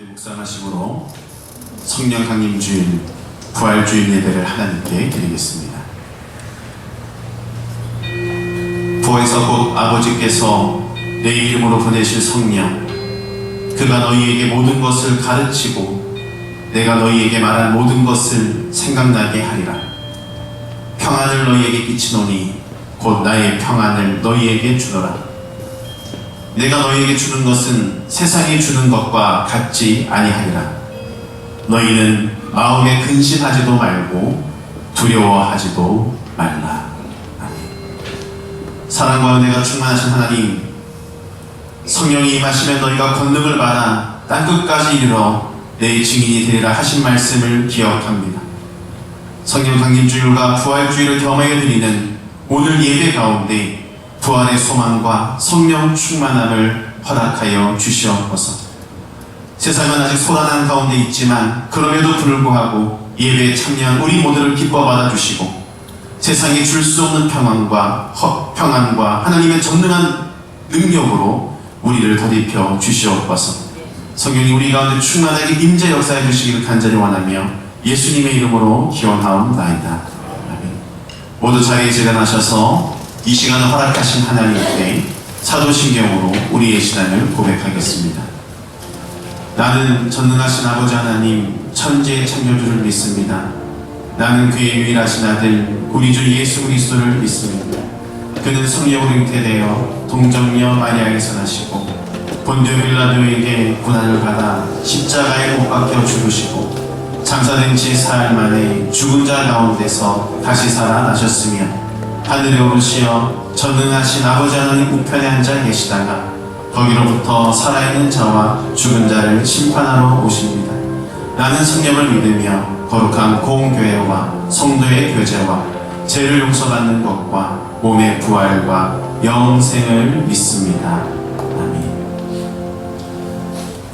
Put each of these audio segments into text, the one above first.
함께 묵상하심으로 성령 강림주일 부활주일 예배를 하나님께 드리겠습니다. 부활에서 곧 아버지께서 내 이름으로 보내실 성령, 그가 너희에게 모든 것을 가르치고 내가 너희에게 말한 모든 것을 생각나게 하리라. 평안을 너희에게 끼치노니 곧 나의 평안을 너희에게 주노라. 내가 너희에게 주는 것은 세상이 주는 것과 같지 아니하리라. 너희는 마음에 근심하지도 말고 두려워하지도 말라. 아멘. 사랑과 은혜가 충만하신 하나님, 성령이 임하시면 너희가 권능을 받아 땅끝까지 이르러 내 증인이 되리라 하신 말씀을 기억합니다. 성령 강림주일과 부활주일을 겸하여 드리는 오늘 예배 가운데 부활의 소망과 성령 충만함을 허락하여 주시옵소서. 세상은 아직 소란한 가운데 있지만 그럼에도 불구하고 예배에 참여한 우리 모두를 기뻐 받아주시고 세상이 줄 수 없는 평안과 하나님의 전능한 능력으로 우리를 더입혀 주시옵소서. 성령이 우리 가운데 충만하게 임재 역사해 주시기를 간절히 원하며 예수님의 이름으로 기원하옵나이다. 아멘. 모두 자리에 일어나셔서 이 시간을 허락하신 하나님께 사도신경으로 우리의 신앙을 고백하겠습니다. 나는 전능하신 아버지 하나님 천지의 창조주를 믿습니다. 나는 그의 유일하신 아들 우리 주 예수 그리스도를 믿습니다. 그는 성령으로 잉태되어 동정녀 마리아에서 나시고 본디오 빌라도에게 고난을 받아 십자가에 못 박혀 죽으시고 장사된 지 사흘 만에 죽은 자 가운데서 다시 살아나셨으며 하늘에 오르시어 전능하신 아버지 하나님 우편에 앉아 계시다가 거기로부터 살아있는 자와 죽은 자를 심판하러 오십니다. 나는 성령을 믿으며 거룩한 공교회와 성도의 교제와 죄를 용서받는 것과 몸의 부활과 영생을 믿습니다. 아멘.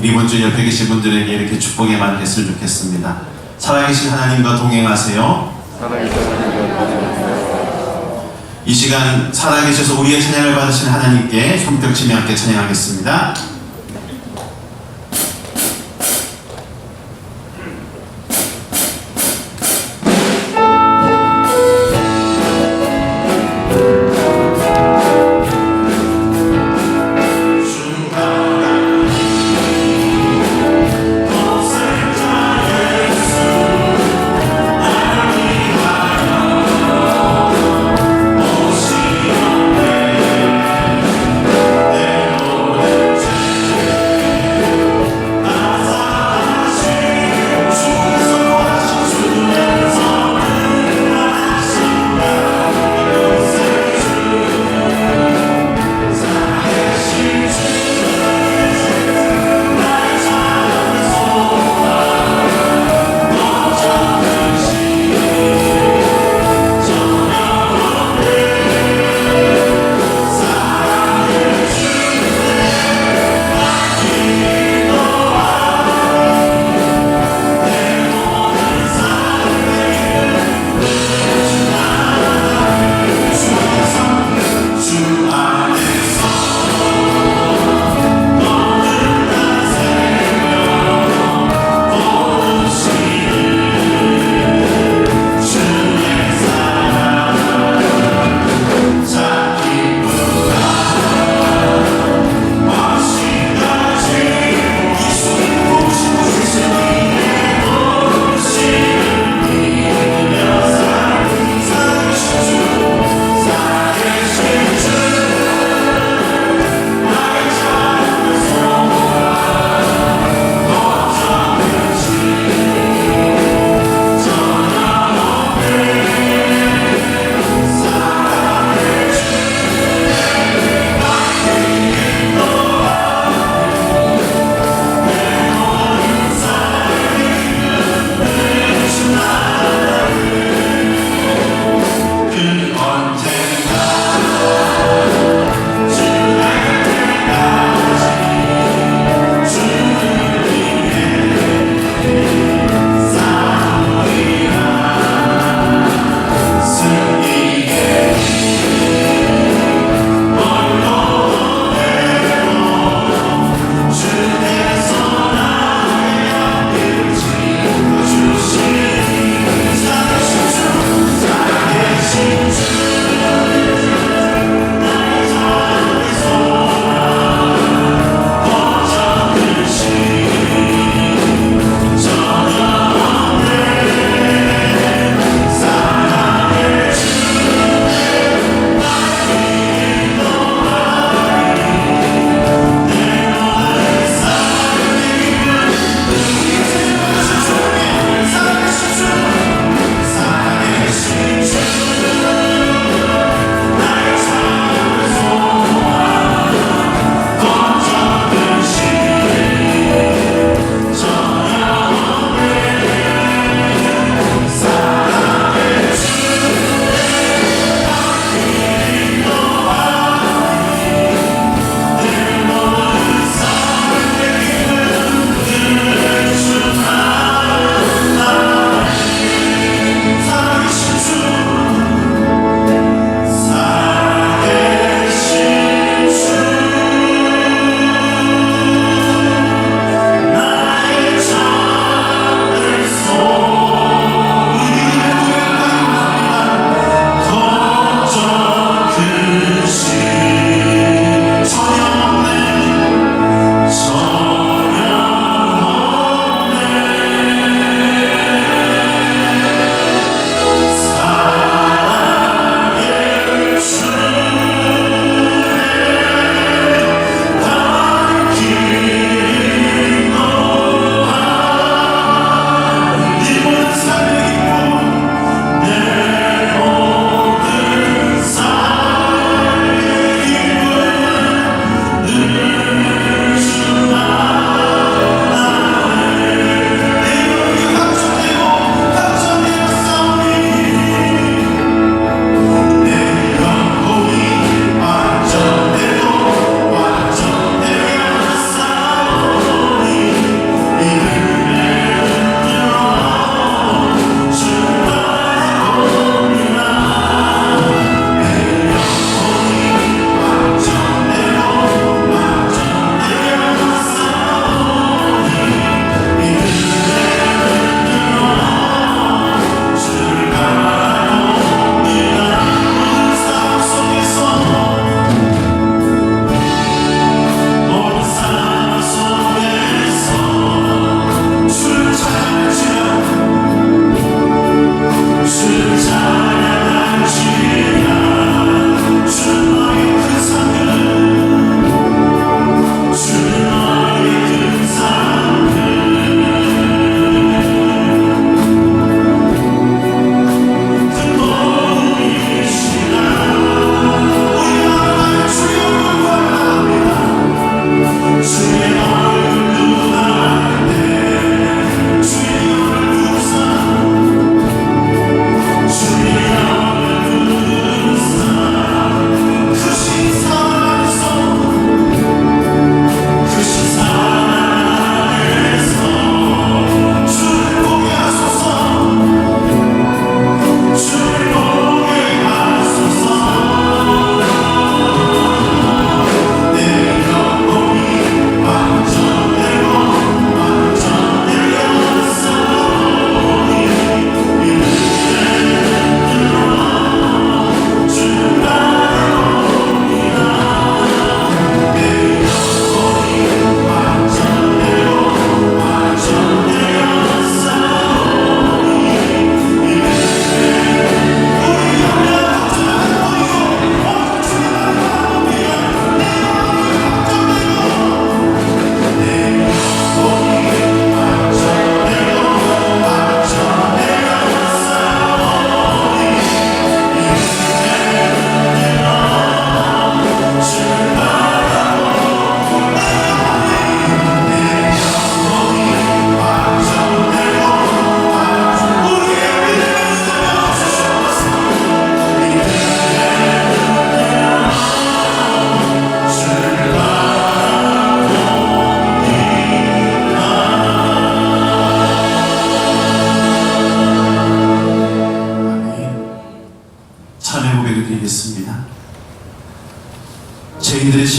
이번 주 옆에 계신 분들에게 이렇게 축복의 말 했으면 좋겠습니다. 살아계신 하나님과 동행하세요. 이 시간 살아계셔서 우리의 찬양을 받으신 하나님께 손뼉치며 함께 찬양하겠습니다.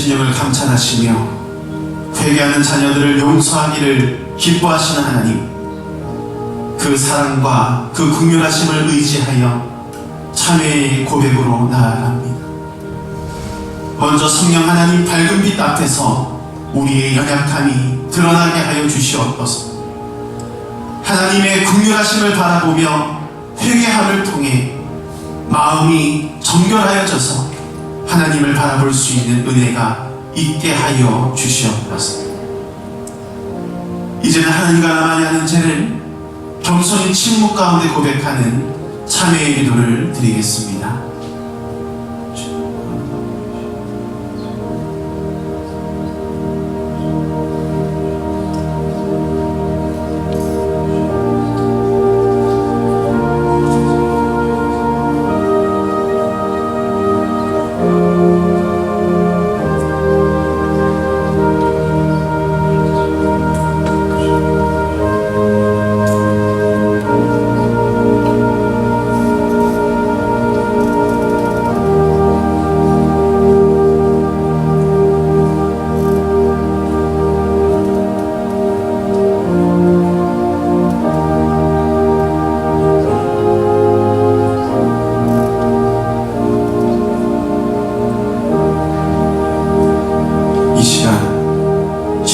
심령을 감찰하시며 회개하는 자녀들을 용서하기를 기뻐하시는 하나님, 그 사랑과 그 긍휼하심을 의지하여 참회의 고백으로 나아갑니다. 먼저 성령 하나님 밝은 빛 앞에서 우리의 연약함이 드러나게 하여 주시옵소서. 하나님의 긍휼하심을 바라보며 회개함을 통해 마음이 정결하여져서 하나님을 바라볼 수 있는 은혜가 있게 하여 주시옵소서. 이제는 하나님과 나만이 하는 죄를 겸손히 침묵 가운데 고백하는 참회의 기도를 드리겠습니다.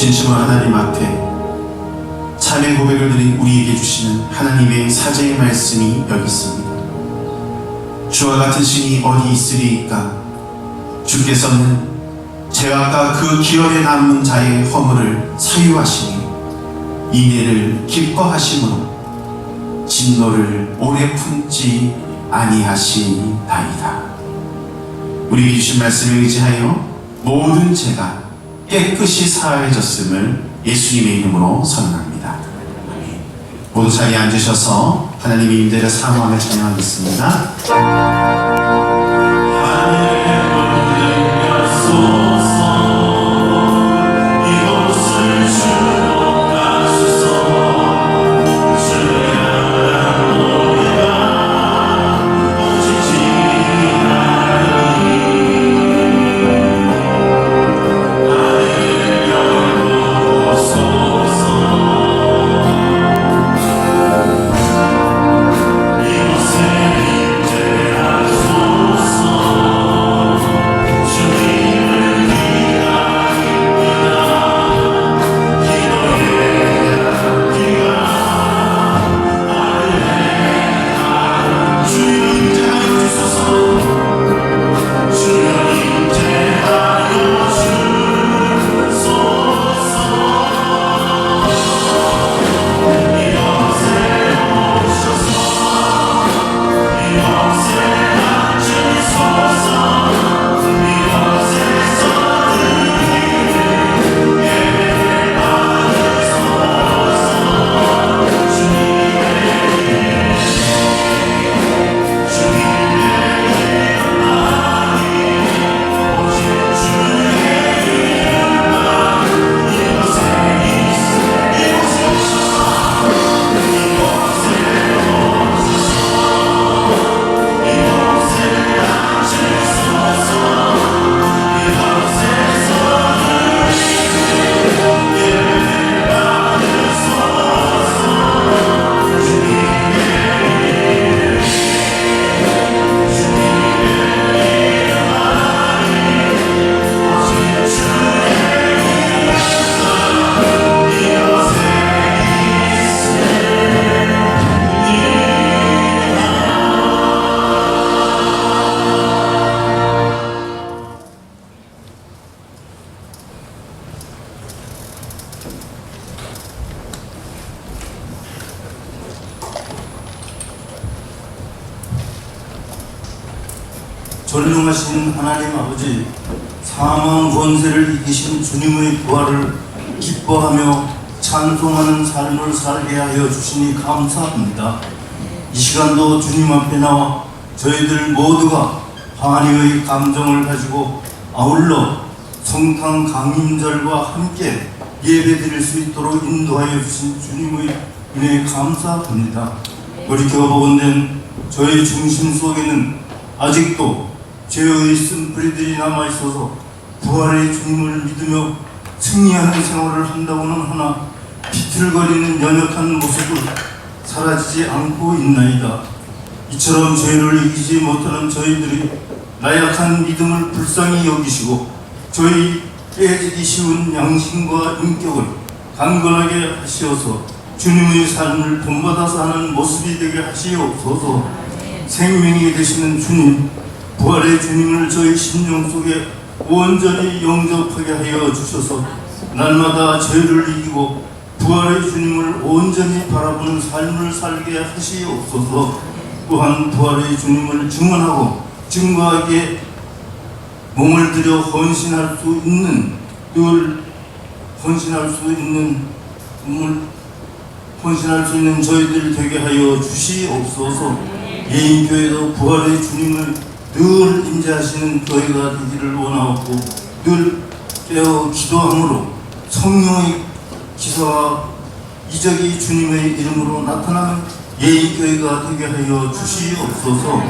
진심으로 하나님 앞에 참회 고백을 드린 우리에게 주시는 하나님의 사제의 말씀이 여기 있습니다. 주와 같은 신이 어디 있으리이까? 주께서는 죄악과 그 기업에 남은 자의 허물을 사유하시니 이내를 기뻐하심으로 진노를 오래 품지 아니하시나이다. 우리에게 주신 말씀을 의지하여 모든 죄가 깨끗이 사해졌음을 예수님의 이름으로 선언합니다. 모두 자리에 앉으셔서 하나님의 임재를 사모하며 찬양하겠습니다. 전능하신 하나님 아버지, 사망 권세를 이기신 주님의 부활을 기뻐하며 찬송하는 삶을 살게 하여 주시니 감사합니다. 이 시간도 주님 앞에 나와 저희들 모두가 환희의 감정을 가지고 아울러 성탄 강림절과 함께 예배드릴 수 있도록 인도하여 주신 주님의 은혜에 감사합니다. 돌이켜보건된 저희 중심 속에는 아직도 죄의 쓴뿌리들이 남아있어서 부활의 주님을 믿으며 승리하는 생활을 한다고는 하나 비틀거리는 연약한 모습은 사라지지 않고 있나이다. 이처럼 죄를 이기지 못하는 저희들이 나약한 믿음을 불쌍히 여기시고 저희 깨지기 쉬운 양심과 인격을 강건하게 하시어서 주님의 삶을 본받아 사는 모습이 되게 하시옵소서. 생명이 되시는 주님, 부활의 주님을 저희 심령 속에 온전히 영접하게 하여 주셔서 날마다 죄를 이기고 부활의 주님을 온전히 바라보는 삶을 살게 하시옵소서. 또한 부활의 주님을 증언하고 증거하기에 몸을 들여 헌신할 수 있는 저희들 되게 하여 주시옵소서. 예인교회도 부활의 주님을 늘 임재하시는 교회가 되기를 원하옵고 늘 깨어 기도함으로 성령의 기사와 이적이 주님의 이름으로 나타나는 예인교회가 되게 하여 주시옵소서.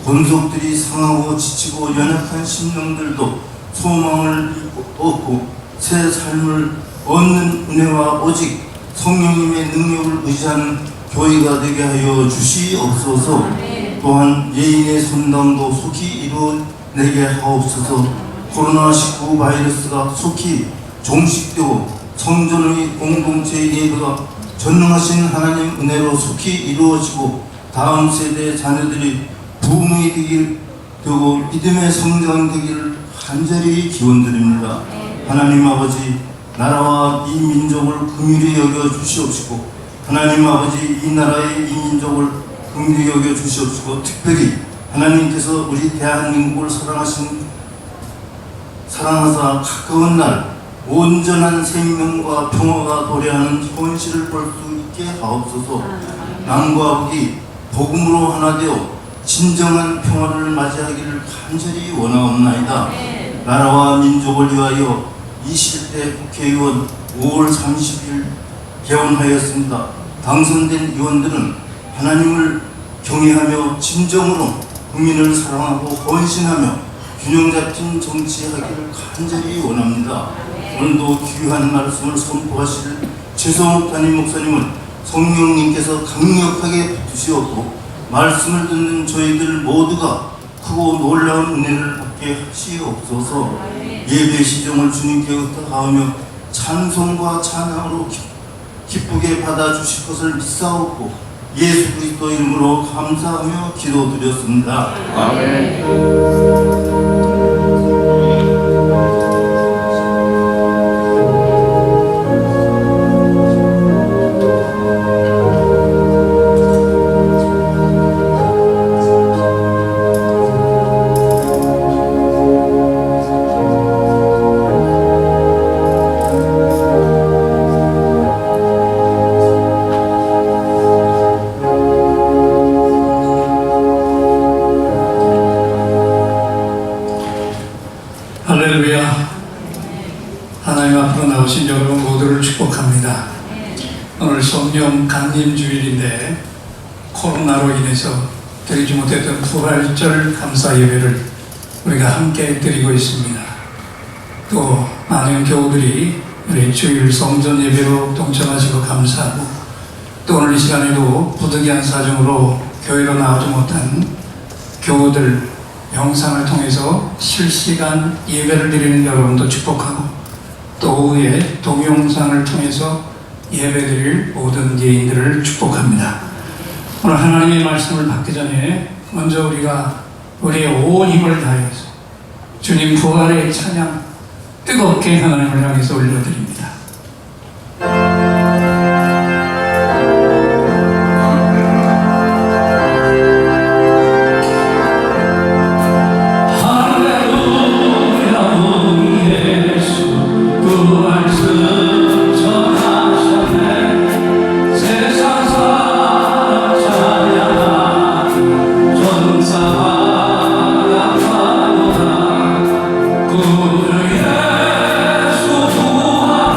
권속들이 상하고 지치고 연약한 심령들도 소망을 얻고 새 삶을 얻는 은혜와 오직 성령님의 능력을 의지하는 교회가 되게 하여 주시옵소서. 또한 예인의 선당도 속히 이루어내게 하옵소서. 코로나19 바이러스가 속히 종식되고 성전의 공동체 예배가 전능하신 하나님 은혜로 속히 이루어지고 다음 세대 자녀들이 부흥이 되고 믿음의 성장되기를 간절히 기원드립니다. 하나님 아버지, 나라와 이 민족을 긍휼히 여겨 주시옵시고 하나님 아버지, 이 나라의 이 민족을 긍휼히 여겨 주시옵시고 특별히 하나님께서 우리 대한민국을 사랑하사 가까운 날 온전한 생명과 평화가 도래하는 현실을 볼 수 있게 하옵소서. 남과 북이 복음으로 하나 되어 진정한 평화를 맞이하기를 간절히 원하옵나이다. 나라와 민족을 위하여 20대 국회의원 5월 30일 개원하였습니다. 당선된 의원들은 하나님을 경외하며 진정으로 국민을 사랑하고 헌신하며 균형 잡힌 정치하기를 간절히 원합니다. 오늘도 귀한 말씀을 선포하실 최성욱 담임 목사님을 성령님께서 강력하게 붙드시옵고 말씀을 듣는 저희들 모두가 크고 놀라운 은혜를 받게 하시옵소서. 예배 시정을 주님께 의탁하며 찬송과 찬양으로 기쁘게 받아주실 것을 믿사옵고 예수 그리스도 이름으로 감사하며 기도드렸습니다. 아멘. 할렐루야. 하나님 앞으로 나오신 여러분 모두를 축복합니다. 오늘 성령 강림 주일인데 코로나로 인해서 드리지 못했던 부활절 감사 예배를 우리가 함께 드리고 있습니다. 또 많은 교우들이 우리 주일 성전 예배로 동참하시고 감사하고 또 오늘 이 시간에도 부득이한 사정으로 교회로 나오지 못한 교우들 영상을 통해서 실시간 예배를 드리는 여러분도 축복하고 또 오후에 동영상을 통해서 예배드릴 모든 예인들을 축복합니다. 오늘 하나님의 말씀을 받기 전에 먼저 우리가 우리의 온 힘을 다해서 주님 부활의 찬양 뜨겁게 하나님을 향해서 올려드립니다. 예수 부활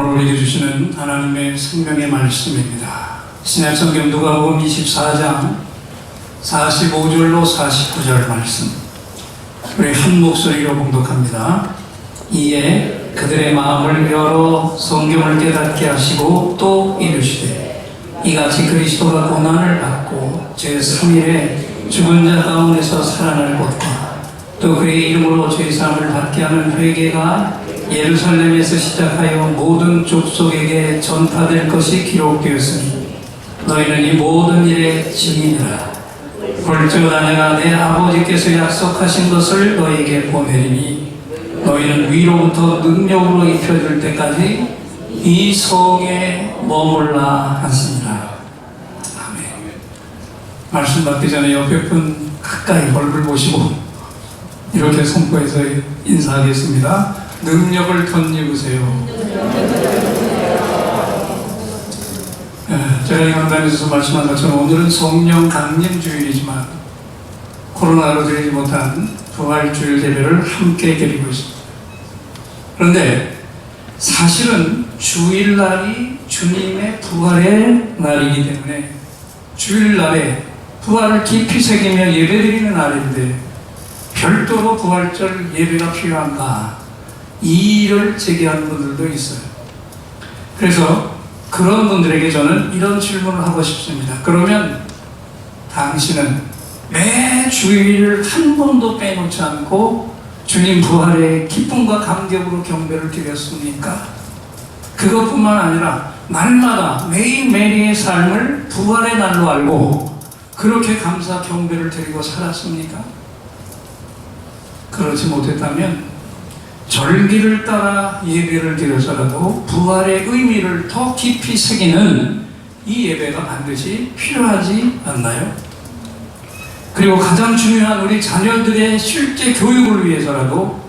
오늘 우리에게 주시는 하나님의 생명의 말씀입니다. 신약성경 누가복음 24장 45절로 49절 말씀, 우리 한 목소리로 봉독합니다. 이에 그들의 마음을 열어 성경을 깨닫게 하시고 또 이르시되 이같이 그리스도가 고난을 받고 제3일에 죽은 자 가운데서 살아날 것과 또 그의 이름으로 죄사함을 받게 하는 회개가 예루살렘에서 시작하여 모든 족속에게 전파될 것이 기록되었으니 너희는 이 모든 일의 증인이라. 볼지어다 내가 내 아버지께서 약속하신 것을 너희에게 보내리니 너희는 위로부터 능력으로 입혀줄 때까지 이 성에 머물라 하시니라. 아멘. 말씀 받기 전에 옆에 분 가까이 얼굴 보시고 이렇게 선포해서 인사하겠습니다. 능력을 덧입으세요. 제가 이 강단에서 말씀한 것처럼 오늘은 성령 강림 주일이지만 코로나로 드리지 못한 부활주일 예배를 함께 드리고 있습니다. 그런데 사실은 주일날이 주님의 부활의 날이기 때문에 주일날에 부활을 깊이 새기며 예배드리는 날인데 별도로 부활절 예배가 필요한가, 이 일을 제기하는 분들도 있어요. 그래서 그런 분들에게 저는 이런 질문을 하고 싶습니다. 그러면 당신은 매 주일 한 번도 빼놓지 않고 주님 부활의 기쁨과 감격으로 경배를 드렸습니까? 그것뿐만 아니라 날마다 매일매일의 삶을 부활의 날로 알고 그렇게 감사 경배를 드리고 살았습니까? 그렇지 못했다면 절기를 따라 예배를 드려서라도 부활의 의미를 더 깊이 새기는 이 예배가 반드시 필요하지 않나요? 그리고 가장 중요한 우리 자녀들의 실제 교육을 위해서라도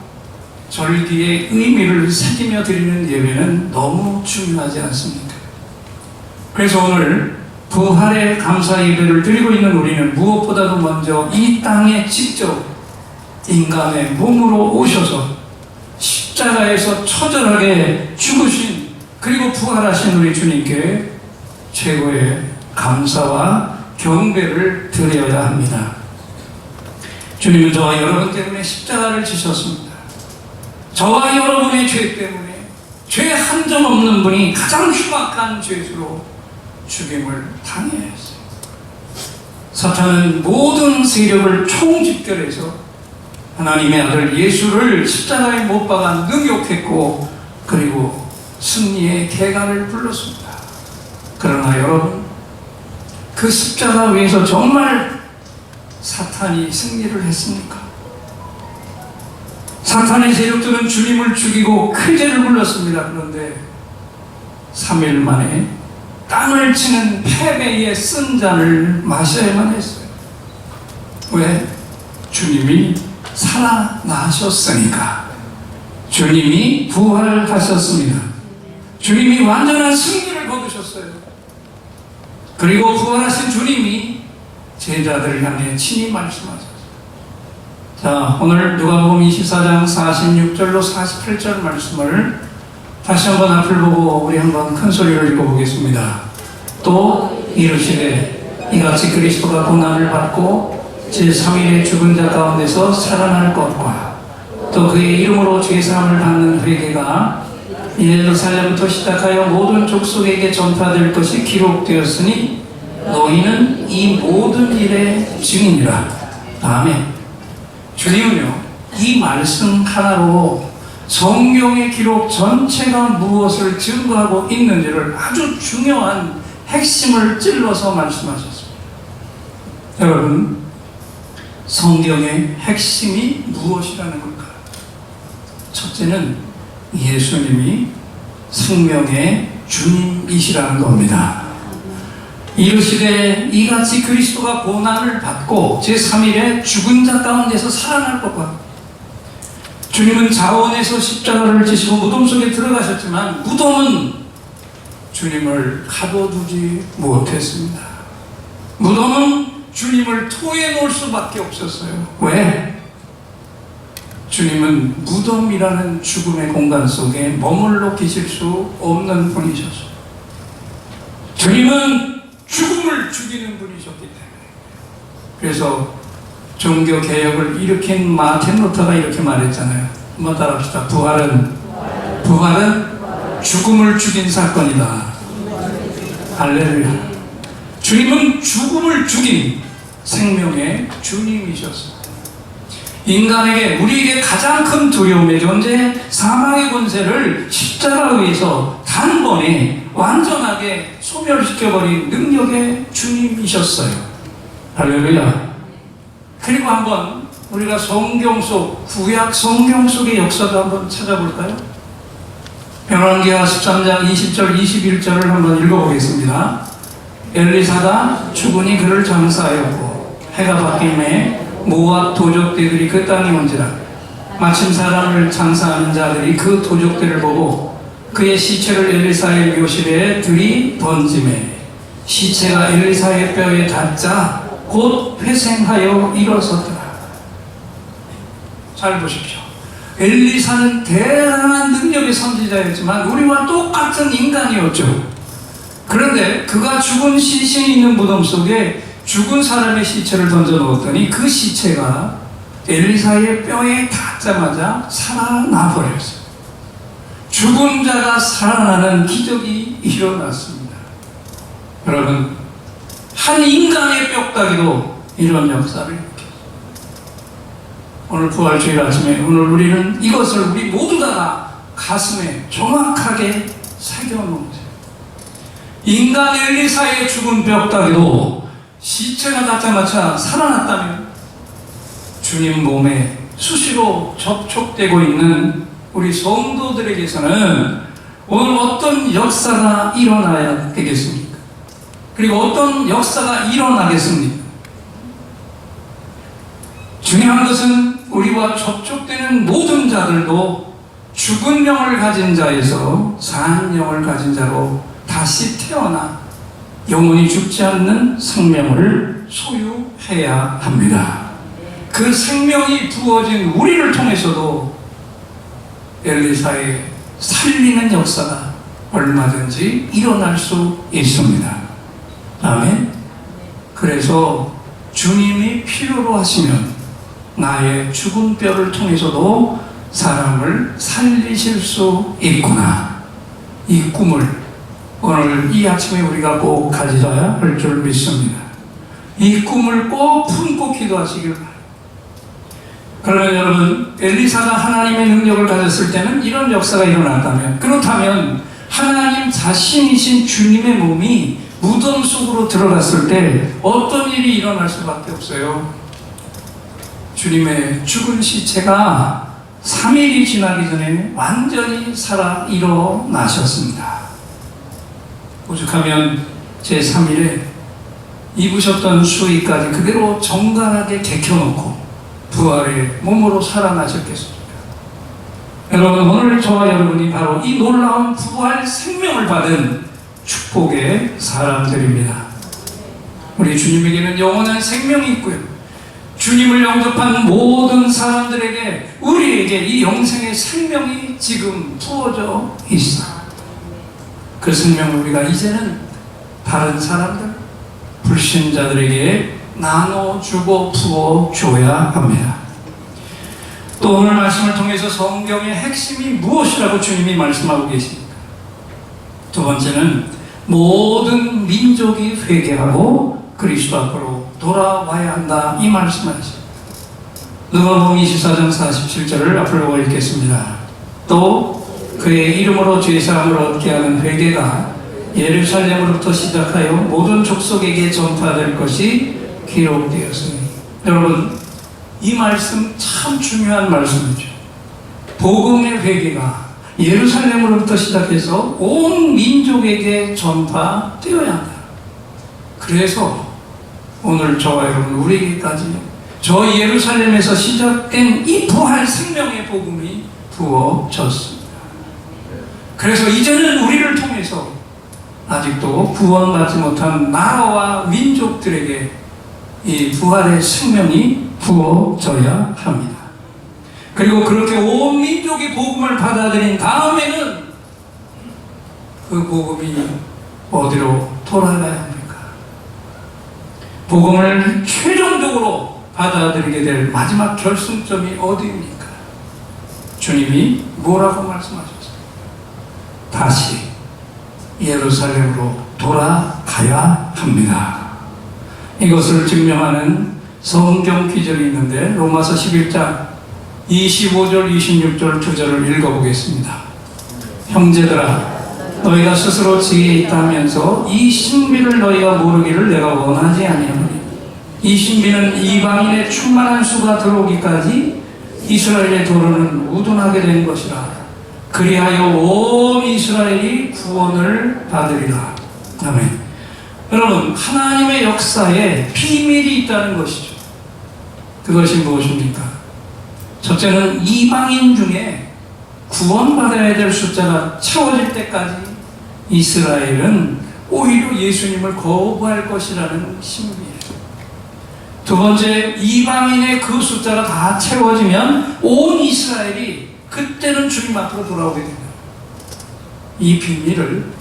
절기의 의미를 새기며 드리는 예배는 너무 중요하지 않습니까? 그래서 오늘 부활의 감사 예배를 드리고 있는 우리는 무엇보다도 먼저 이 땅에 직접 인간의 몸으로 오셔서 십자가에서 처절하게 죽으신 그리고 부활하신 우리 주님께 최고의 감사와 경배를 드려야 합니다. 주님은 저와 여러분 때문에 십자가를 지셨습니다. 저와 여러분의 죄 때문에 죄 한 점 없는 분이 가장 흉악한 죄수로 죽임을 당해야 했어요. 사탄은 모든 세력을 총집결해서 하나님의 아들 예수를 십자가에 못 박아 능욕했고 그리고 승리의 개가를 불렀습니다. 그러나 여러분, 그 십자가 위에서 정말 사탄이 승리를 했습니까? 사탄의 세력들은 주님을 죽이고 크제를 불렀습니다. 그런데 3일 만에 땅을 치는 패배의 쓴 잔을 마셔야만 했어요. 왜? 주님이 살아나셨으니까. 주님이 부활하셨습니다. 주님이 완전한 승리를 거두셨어요. 그리고 부활하신 주님이 제자들을 향해 친히 말씀하셨어요. 자, 오늘 누가복음 24장 46절로 48절 말씀을 다시 한번 앞을 보고 우리 한번 큰 소리로 읽어보겠습니다. 또 이르시되 이같이 그리스도가 고난을 받고 제3일에 죽은 자 가운데서 살아날 것과 또 그의 이름으로 죄사함을 받는 회개가 예루살렘부터 시작하여 모든 족속에게 전파될 것이 기록되었으니 너희는 이 모든 일의 증인이라. 아멘. 주님은요, 이 말씀 하나로 성경의 기록 전체가 무엇을 증거하고 있는지를 아주 중요한 핵심을 찔러서 말씀하셨습니다. 여러분, 성경의 핵심이 무엇이라는 걸까요? 첫째는 예수님이 생명의 주님이시라는 겁니다. 이르시되 이같이 그리스도가 고난을 받고 제3일에 죽은 자 가운데서 살아날 것과. 주님은 자원에서 십자가를 지시고 무덤 속에 들어가셨지만 무덤은 주님을 가둬두지 못했습니다. 무덤은 주님을 토해 놓을 수밖에 없었어요. 왜? 주님은 무덤이라는 죽음의 공간 속에 머물러 계실 수 없는 분이셨어요. 주님은 죽음을 죽이는 분이셨기 때문에. 그래서 종교 개혁을 일으킨 마틴 루터가 이렇게 말했잖아요. 한번 따라합시다. 부활은 죽음을 죽인 사건이다. 할렐루야. 주님은 죽음을 죽인 생명의 주님이셨어요. 인간에게, 우리에게 가장 큰 두려움의 존재, 사망의 권세를 십자가에 의해서 단번에 완전하게 소멸시켜버린 능력의 주님이셨어요. 할렐루야. 그리고 한번 우리가 성경 속, 구약 성경 속의 역사도 한번 찾아볼까요? 열왕기하 13장 20절 21절을 한번 읽어보겠습니다. 엘리사가 죽으니 그를 장사하였고 해가 바뀜에 모압 도적들이 그 땅에 온지라. 마침 사람을 장사하는 자들이 그 도적들을 보고 그의 시체를 엘리사의 묘실에 들이던지매 시체가 엘리사의 뼈에 닿자 곧 회생하여 일어섰더라. 잘 보십시오. 엘리사는 대단한 능력의 선지자였지만 우리와 똑같은 인간이었죠. 그런데 그가 죽은 시신이 있는 무덤 속에 죽은 사람의 시체를 던져 넣었더니 그 시체가 엘리사의 뼈에 닿자마자 살아나 버렸어요. 죽은 자가 살아나는 기적이 일어났습니다. 여러분, 한 인간의 뼈다귀도 이런 역사를 일으켰어요. 오늘 부활주일 아침에 오늘 우리는 이것을 우리 모두 다 가슴에 정확하게 새겨놓은 거예요. 인간 엘리사의 죽은 뼈다귀도 시체가 닿자마자 살아났다면 주님 몸에 수시로 접촉되고 있는 우리 성도들에게서는 오늘 어떤 역사가 일어나야 되겠습니까? 그리고 어떤 역사가 일어나겠습니까? 중요한 것은 우리와 접촉되는 모든 자들도 죽은 영을 가진 자에서 산 영을 가진 자로 다시 태어나 영원히 죽지 않는 생명을 소유해야 합니다. 그 생명이 부어진 우리를 통해서도 엘리사의 살리는 역사가 얼마든지 일어날 수 있습니다. 아멘. 그래서 주님이 필요로 하시면 나의 죽은 뼈를 통해서도 사람을 살리실 수 있구나. 이 꿈을 오늘 이 아침에 우리가 꼭 가져야 할 줄 믿습니다. 이 꿈을 꼭 품고 기도하시길 바랍니다. 그러면 여러분, 엘리사가 하나님의 능력을 가졌을 때는 이런 역사가 일어났다면, 그렇다면 하나님 자신이신 주님의 몸이 무덤 속으로 들어갔을 때 어떤 일이 일어날 수밖에 없어요. 주님의 죽은 시체가 3일이 지나기 전에 완전히 살아 일어나셨습니다. 오죽하면 제3일에 입으셨던 수의까지 그대로 정갈하게 개켜놓고 부활의 몸으로 살아나셨겠습니까? 여러분, 오늘 저와 여러분이 바로 이 놀라운 부활 생명을 받은 축복의 사람들입니다. 우리 주님에게는 영원한 생명이 있고요. 주님을 영접한 모든 사람들에게, 우리에게 이 영생의 생명이 지금 부어져 있어요. 그 생명을 우리가 이제는 다른 사람들, 불신자들에게 나눠주고 부어줘야 합니다. 또 오늘 말씀을 통해서 성경의 핵심이 무엇이라고 주님이 말씀하고 계십니까? 두 번째는 모든 민족이 회개하고 그리스도 앞으로 돌아와야 한다, 이 말씀하십니다. 누가복음 24장 47절을 앞으로 읽겠습니다. 또 그의 이름으로 죄사함을 얻게 하는 회개가 예루살렘으로부터 시작하여 모든 족속에게 전파될 것이 기록되었으니. 여러분, 이 말씀 참 중요한 말씀이죠. 복음의 회개가 예루살렘으로부터 시작해서 온 민족에게 전파되어야 한다. 그래서 오늘 저와 여러분, 우리에게까지 저 예루살렘에서 시작된 이 부활 생명의 복음이 부어졌습니다. 그래서 이제는 우리를 통해서 아직도 구원받지 못한 나라와 민족들에게 이 부활의 생명이 부어져야 합니다. 그리고 그렇게 온 민족이 복음을 받아들인 다음에는 그 복음이 어디로 돌아가야 합니까? 복음을 최종적으로 받아들이게 될 마지막 결승점이 어디입니까? 주님이 뭐라고 말씀하셨어요? 다시 예루살렘으로 돌아가야 합니다. 이것을 증명하는 성경 기절이 있는데 로마서 11장 25절 26절 2절을 읽어보겠습니다. 형제들아 너희가 스스로 지혜에 있다 하면서 이 신비를 너희가 모르기를 내가 원하지 아니하노니 이 신비는 이방인의 충만한 수가 들어오기까지 이스라엘의 도로는 우둔하게 된 것이라. 그리하여 온 이스라엘이 구원을 받으리라. 아멘. 여러분, 하나님의 역사에 비밀이 있다는 것이죠. 그것이 무엇입니까? 첫째는 이방인 중에 구원받아야 될 숫자가 채워질 때까지 이스라엘은 오히려 예수님을 거부할 것이라는 신비예요. 두 번째, 이방인의 그 숫자가 다 채워지면 온 이스라엘이 그때는 주님 앞으로 돌아오게 됩니다. 이 비밀을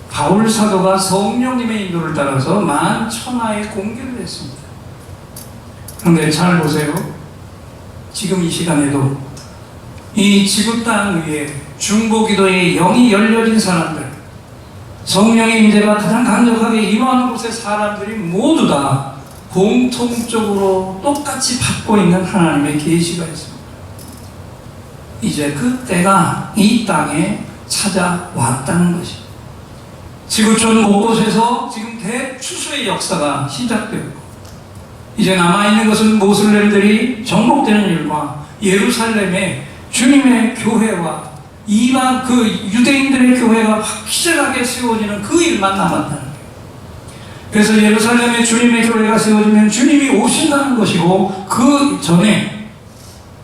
바울 사도가 성령님의 인도를 따라서 만천하에 공개를 했습니다. 그런데 잘 보세요. 지금 이 시간에도 이 지구 땅 위에 중보기도의 영이 열려진 사람들, 성령의 임재가 가장 강력하게 임하는 곳의 사람들이 모두 다 공통적으로 똑같이 받고 있는 하나님의 계시가 있습니다. 이제 그 때가 이 땅에 찾아왔다는 것입니다. 지구촌 곳곳에서 지금 대추수의 역사가 시작되었고, 이제 남아있는 것은 모슬렘들이 정복되는 일과 예루살렘의 주님의 교회와 이방 그 유대인들의 교회가 확실하게 세워지는 그 일만 남았다는 거예요. 그래서 예루살렘에 주님의 교회가 세워지면 주님이 오신다는 것이고, 그 전에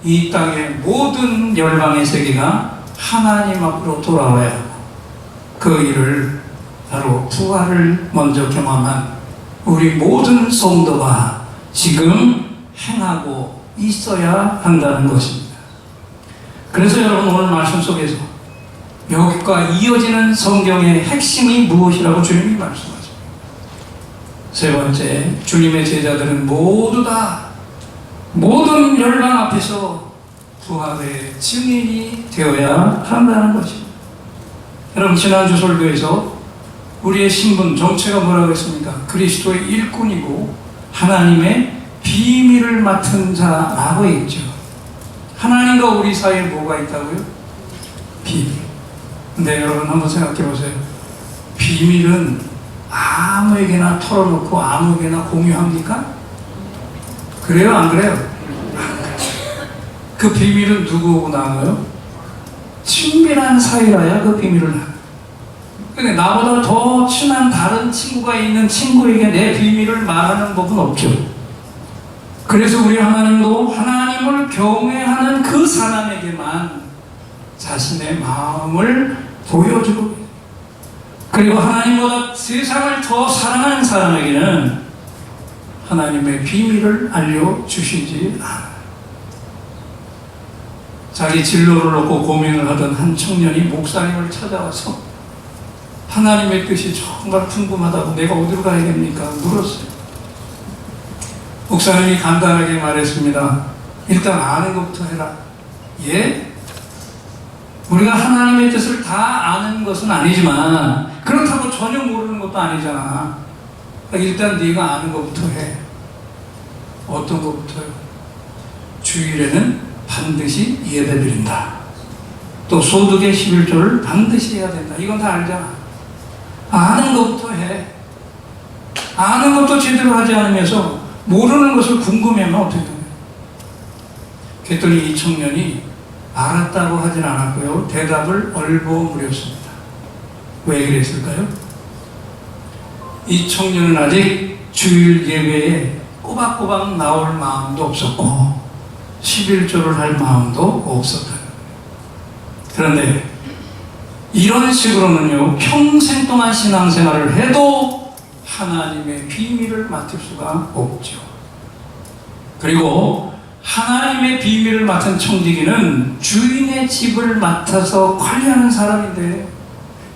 이 땅의 모든 열방의 세계가 하나님 앞으로 돌아와야 하고, 그 일을 바로 부활을 먼저 경험한 우리 모든 성도가 지금 행하고 있어야 한다는 것입니다. 그래서 여러분, 오늘 말씀 속에서 여기과 이어지는 성경의 핵심이 무엇이라고 주님이 말씀하십니다. 세 번째, 주님의 제자들은 모두 다 모든 열방 앞에서 부활의 증인이 되어야 한다는 것입니다. 여러분, 지난주 설교에서 우리의 신분, 정체가 뭐라고 했습니까? 그리스도의 일꾼이고 하나님의 비밀을 맡은 자라고 했죠. 하나님과 우리 사이에 뭐가 있다고요? 비밀. 근데 여러분 한번 생각해 보세요. 비밀은 아무에게나 털어놓고 아무에게나 공유합니까? 그래요? 안 그래요? 그 비밀은 누구하고 나눠요? 친밀한 사이라야 그 비밀을 나눠요. 근데 나보다 더 친한 다른 친구가 있는 친구에게 내 비밀을 말하는 법은 없죠. 그래서 우리 하나님도 하나님을 경외하는 그 사람에게만 자신의 마음을 보여주고, 그리고 하나님보다 세상을 더 사랑하는 사람에게는 하나님의 비밀을 알려주시지 않아요. 자기 진로를 놓고 고민을 하던 한 청년이 목사님을 찾아와서 하나님의 뜻이 정말 궁금하다고, 내가 어디로 가야 됩니까? 물었어요. 목사님이 간단하게 말했습니다. 일단 아는 것부터 해라. 예? 우리가 하나님의 뜻을 다 아는 것은 아니지만 그렇다고 전혀 모르는 것도 아니잖아. 일단 네가 아는 것부터 해. 어떤 것부터요? 주일에는 반드시 예배드린다. 또 소득의 11조를 반드시 해야 된다. 이건 다 알잖아. 아는 것부터 해. 아는 것도 제대로 하지 않으면서 모르는 것을 궁금해하면 어떻게 되나요? 그랬더니 이 청년이 알았다고 하진 않았고요. 대답을 얼버무렸습니다. 왜 그랬을까요? 이 청년은 아직 주일 예배에 꼬박꼬박 나올 마음도 없었고 11조를 할 마음도 없었다. 그런데 이런 식으로는요, 평생 동안 신앙생활을 해도 하나님의 비밀을 맡을 수가 없죠. 그리고 하나님의 비밀을 맡은 청지기는 주인의 집을 맡아서 관리하는 사람인데,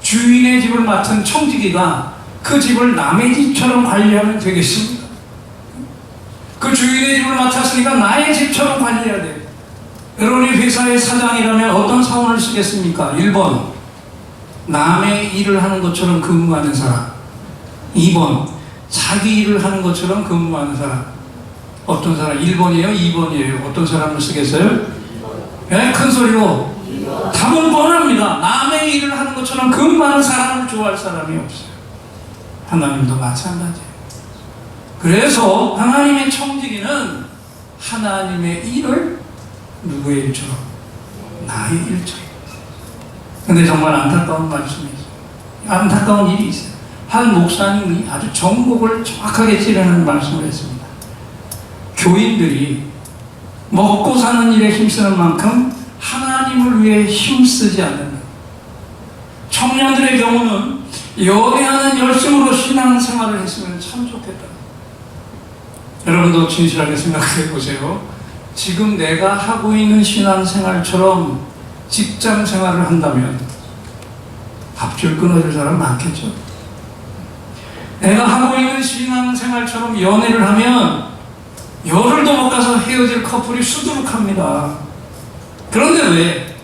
주인의 집을 맡은 청지기가 그 집을 남의 집처럼 관리하면 되겠습니까? 그 주인의 집을 맡았으니까 나의 집처럼 관리해야 돼. 여러분이 회사의 사장이라면 어떤 사원을 쓰겠습니까? 1번, 남의 일을 하는 것처럼 근무하는 사람. 2번, 자기 일을 하는 것처럼 근무하는 사람. 어떤 사람? 1번이에요? 2번이에요? 어떤 사람을 쓰겠어요? 네, 큰 소리로. 답은 뻔합니다. 남의 일을 하는 것처럼 근무하는 사람을 좋아할 사람이 없어요. 하나님도 마찬가지예요. 그래서 하나님의 청지기는 하나님의 일을 누구의 일처럼? 나의 일처럼. 근데 정말 안타까운 말씀이 있어요. 안타까운 일이 있어요. 한 목사님이 아주 정곡을 정확하게 찌르는 말씀을 했습니다. 교인들이 먹고 사는 일에 힘쓰는 만큼 하나님을 위해 힘쓰지 않는다. 청년들의 경우는 연애하는 열심으로 신앙생활을 했으면 참 좋겠다. 여러분도 진실하게 생각해 보세요. 지금 내가 하고 있는 신앙생활처럼 직장생활을 한다면 밥줄 끊어줄 사람 많겠죠. 내가 하고 있는 신앙생활처럼 연애를 하면 열흘도 못 가서 헤어질 커플이 수두룩합니다. 그런데 왜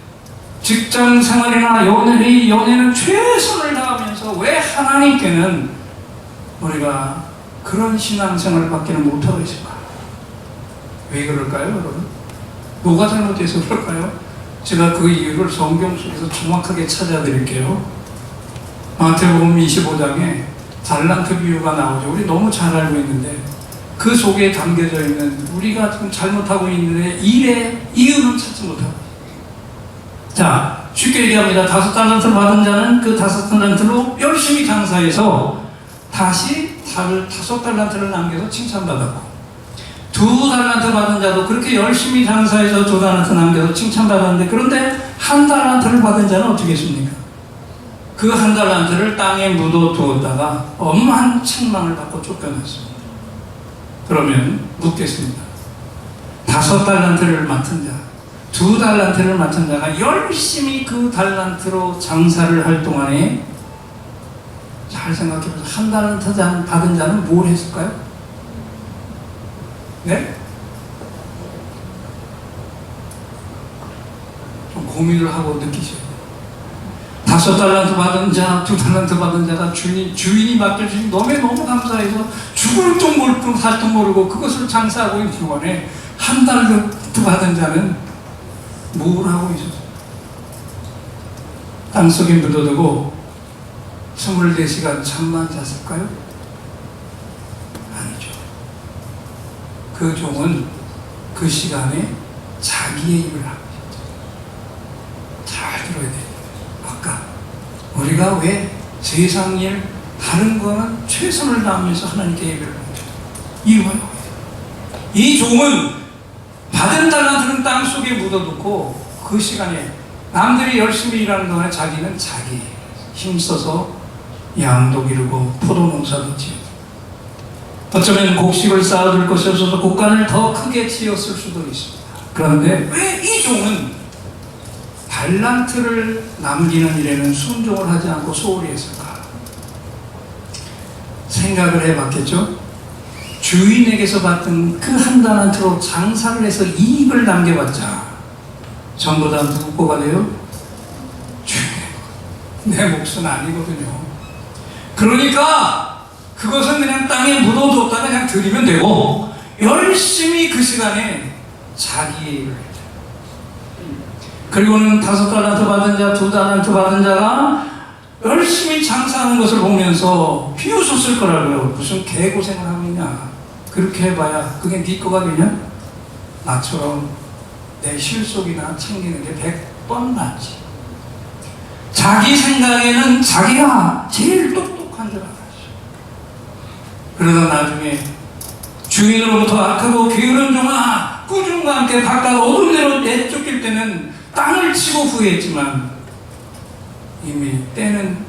직장생활이나 연애는 최선을 다하면서 왜 하나님께는 우리가 그런 신앙생활을 받기는 못하고 있을까? 왜 그럴까요, 여러분? 뭐가 잘못돼서 그럴까요? 제가 그 이유를 성경 속에서 정확하게 찾아드릴게요. 마태복음 25장에 달란트 비유가 나오죠. 우리 너무 잘 알고 있는데 그 속에 담겨져 있는 우리가 지금 잘못하고 있는 일의 이유는 찾지 못하고. 자, 쉽게 얘기합니다. 5달란트를 받은 자는 그 5달란트로 열심히 장사해서 다시 5달란트를 남겨서 칭찬받았고, 2달란트 받은 자도 그렇게 열심히 장사해서 2달란트 남겨서 칭찬받았는데, 그런데 1달란트를 받은 자는 어떻게 했습니까? 그 1달란트를 땅에 묻어두었다가 엄한 책망을 받고 쫓겨났습니다. 그러면 묻겠습니다. 5달란트를 맡은 자, 2달란트를 맡은 자가 열심히 그 달란트로 장사를 할 동안에 잘 생각해보세요. 1달란트 받은 자는 뭘 했을까요? 네? 좀 고민을 하고 느끼셔요. 5달란트 받은 자, 2달란트 받은 자가 주인이 맡겨주신 너무 감사해서 죽을 둥 몰 둥 살 둥 모르고 그것을 장사하고 있는 동안에 1달란트 받은 자는 뭘 하고 있었어요? 땅속에 묻어두고 24시간 잠만 잤을까요? 아니죠. 그 종은 그 시간에 자기의 일을 하고 있었죠. 잘 들어야 돼요. 아까 우리가 왜 세상 일 다른 거는 최선을 다하면서 하나님께 예배를 하죠. 이유가 이 종은 받은 달란트는 땅속에 묻어두고 그 시간에 남들이 열심히 일하는 동안에 자기는 자기 힘써서 양도 기르고 포도농사도 지었고, 어쩌면 곡식을 쌓아둘 것이 없어서 곡간을 더 크게 지었을 수도 있습니다. 그런데 왜 이 종은 달란트를 남기는 일에는 순종을 하지 않고 소홀히 했을까? 생각을 해봤겠죠? 주인에게서 받은 그 1달란트로 장사를 해서 이익을 남겨봤자 전부 다 누구 거가 돼요? 내 몫은 아니거든요. 그러니까 그것은 그냥 땅에 묻어두었다 그냥 드리면 되고, 열심히 그 시간에 자기의 일을 했죠. 그리고는 5달란트 받은 자, 2달란트 받은 자가 열심히 장사하는 것을 보면서 비웃었을 거라고요. 무슨 개고생을 하고 있냐, 그렇게 해봐야 그게 네 거가 되냐? 나처럼 내 실속이나 챙기는 게 100번 낫지. 자기 생각에는 자기가 제일 똑똑한 줄 알았어. 그러다 나중에 주인으로부터 악하고 게으른 종아, 꾸중과 함께 바깥 어두운 데로 내쫓길 때는 땅을 치고 후회했지만 이미 때는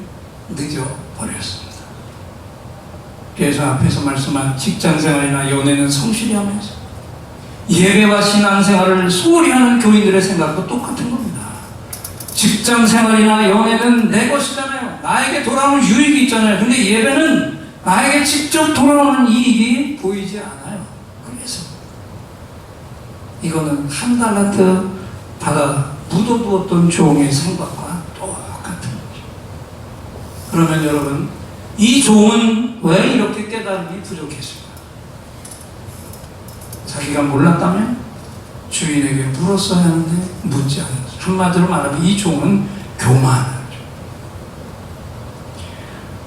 늦어버렸습니다. 그래서 앞에서 말씀한 직장생활이나 연애는 성실히 하면서 예배와 신앙생활을 소홀히 하는 교인들의 생각도 똑같은 겁니다. 직장 생활이나 연애는 내 것이잖아요. 나에게 돌아오는 유익이 있잖아요. 근데 예배는 나에게 직접 돌아오는 이익이 보이지 않아요. 그래서 이거는 한 달란트 받아 묻어두었던 종의 생각과 똑같은 거죠. 그러면 여러분, 이 종은 왜 이렇게 깨달음이 부족했을까? 자기가 몰랐다면 주인에게 물었어야 하는데 묻지 않았어요. 한마디로 말하면 이 종은 교만하죠.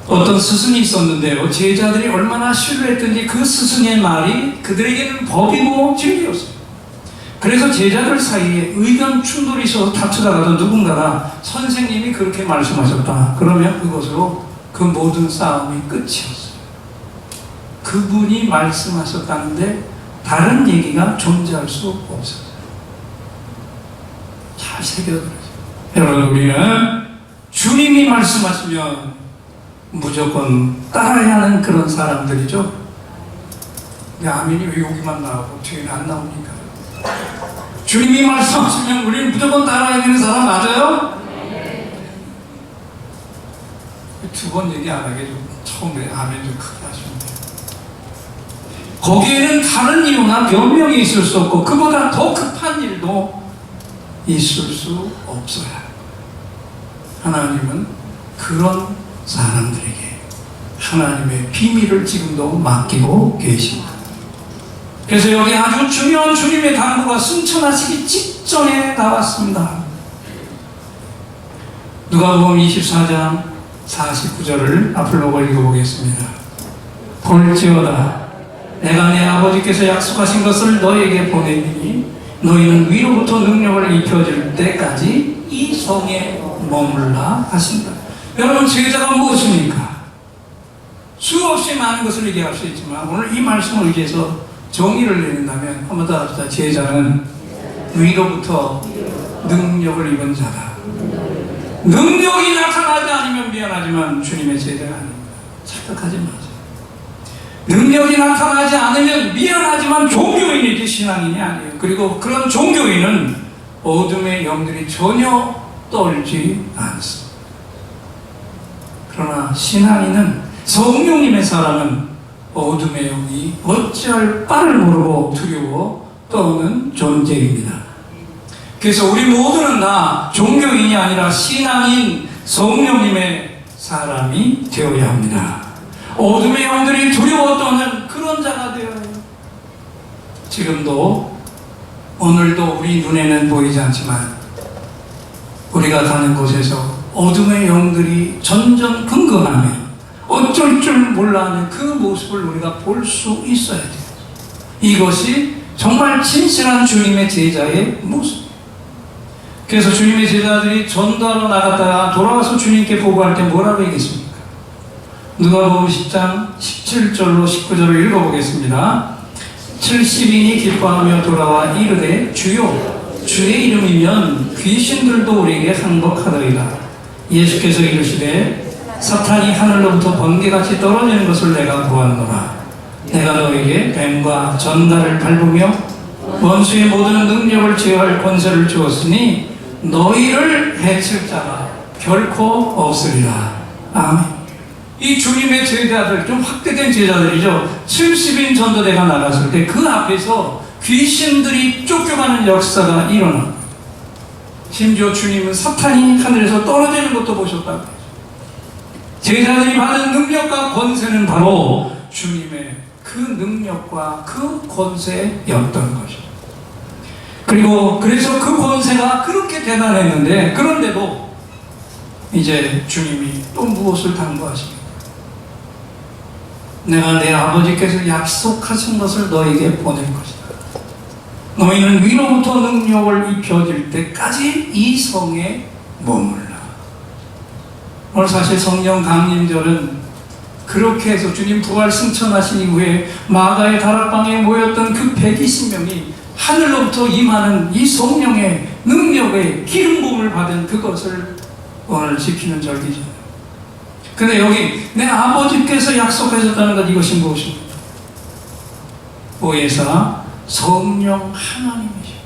어떤 스승이 있었는데요, 제자들이 얼마나 신뢰했든지 그 스승의 말이 그들에게는 법이고 진리였어요. 그래서 제자들 사이에 의견 충돌이 있어서 다투다가도 누군가가 선생님이 그렇게 말씀하셨다 그러면 그것으로 그 모든 싸움이 끝이었어요. 그분이 말씀하셨다는데 다른 얘기가 존재할 수 없어요. 잘 새겨들어요. 여러분, 우리는 주님이 말씀하시면 무조건 따라야 하는 그런 사람들이죠. 근데 아멘이 왜 여기만 나오고 뒤에는 안 나옵니까? 주님이 말씀하시면 우리는 무조건 따라야 되는 사람 맞아요? 두 번 얘기 안 하게 좀 처음에 아멘 좀 크게 하시면 돼요. 거기에는 다른 이유나 변명이 있을 수 없고 그보다 더 급한 일도 있을 수 없어요. 하나님은 그런 사람들에게 하나님의 비밀을 지금도 맡기고 계십니다. 그래서 여기 아주 중요한 주님의 당부가 승천하시기 직전에 나왔습니다. 누가복음 24장 49절을 앞을 보고 읽어보겠습니다. 볼지어다 내가 내 아버지께서 약속하신 것을 너에게 보내니 너희는 위로부터 능력을 입혀줄 때까지 이 성에 머물라 하신다. 여러분, 제자가 무엇입니까? 수없이 많은 것을 얘기할 수 있지만 오늘 이 말씀을 의지해서 정의를 내린다면 한번 더 합시다. 제자는 위로부터 능력을 입은 자다. 능력이 나타나지 않으면 미안하지만 주님의 제자가 아닙니다. 착각하지 마세요. 능력이 나타나지 않으면 미안하지만 종교인이지 신앙인이 아니에요. 그리고 그런 종교인은 어둠의 영들이 전혀 떨지 않습니다. 그러나 신앙인은 성령님의 사람은 어둠의 영이 어찌할 바를 모르고 두려워 떠오는 존재입니다. 그래서 우리 모두는 다 종교인이 아니라 신앙인 성령님의 사람이 되어야 합니다. 어둠의 영들이 두려워 떠는 그런 자가 되어야 해요. 지금도 오늘도 우리 눈에는 보이지 않지만 우리가 가는 곳에서 어둠의 영들이 전전긍긍하며 어쩔 줄 몰라하는 그 모습을 우리가 볼 수 있어야 돼요. 이것이 정말 진실한 주님의 제자의 모습. 그래서 주님의 제자들이 전도하러 나갔다가 돌아와서 주님께 보고할 때 뭐라고 얘기했습니까? 누가복음 10장 17절로 19절을 읽어보겠습니다. 70인이 기뻐하며 돌아와 이르되 주여 주의 이름이면 귀신들도 우리에게 항복하더이다. 예수께서 이르시되 사탄이 하늘로부터 번개같이 떨어지는 것을 내가 보았노라. 내가 너에게 뱀과 전갈을 밟으며 원수의 모든 능력을 제어할 권세를 주었으니 너희를 해칠 자가 결코 없으리라. 아멘. 이 주님의 제자들, 좀 확대된 제자들이죠. 70인 전도대가 나갔을 때 그 앞에서 귀신들이 쫓겨가는 역사가 일어납니다. 심지어 주님은 사탄이 하늘에서 떨어지는 것도 보셨다고. 제자들이 받은 능력과 권세는 바로 주님의 그 능력과 그 권세였던 것이죠. 그리고 그래서 그 권세가 그렇게 대단했는데 그런데도 이제 주님이 또 무엇을 당부하십니까? 내가 내 아버지께서 약속하신 것을 너에게 보낼 것이다. 너희는 위로부터 능력을 입혀질 때까지 이 성에 머물라. 오늘 사실 성령 강림절은 그렇게 해서 주님 부활 승천하신 이후에 마가의 다락방에 모였던 그 120명이 하늘로부터 임하는 이 성령의 능력의 기름 부음을 받은 그것을 오늘 지키는 절기죠. 근데 여기 내 아버지께서 약속하셨다는 것, 이것이 무엇입니까? 보혜사 성령 하나님이시고